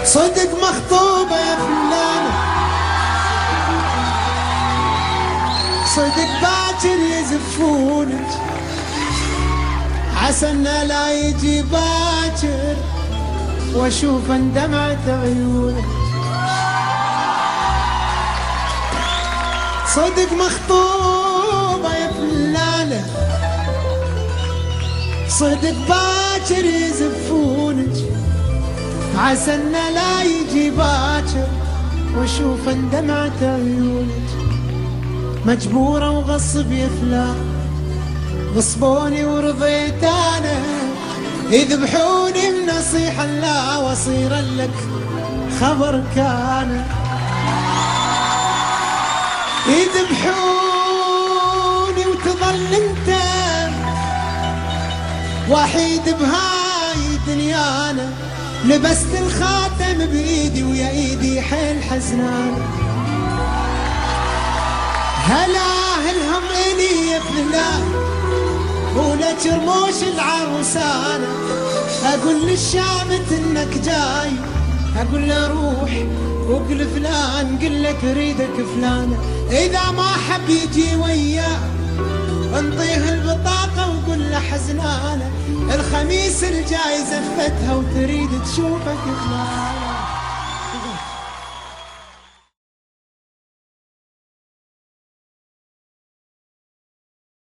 صدق مخطوبة يا فلانة، صدق باكر يزفونك، عسى انه لا يجي باكر واشوف ان دمعة عيونك. صدق مخطوبة يا فلانة، صدق باكر يزفونك، عسى انه لا يجي باكر واشوف ان دمعة عيونك. مجبورة وغصب يا فلان، غصبوني ورضيت انا، يذبحوني بنصيحة لا وصيرا لك خبر كان. يذبحوني وتظل انت وحيد بهاي دنيانا، لبست الخاتم بايدي ويا ايدي حيل حزنانة. هلا هلهم الي يا فلان ولك رموش العروسانة، اقول للشامت انك جاي، اقول له روح وقل فلان قل لك اريدك فلانة. اذا ما حب يجي وياه انطيه البطاقة وقل له حزنانة، الخميس الجاي زفتها وتريد تشوفك فلانة.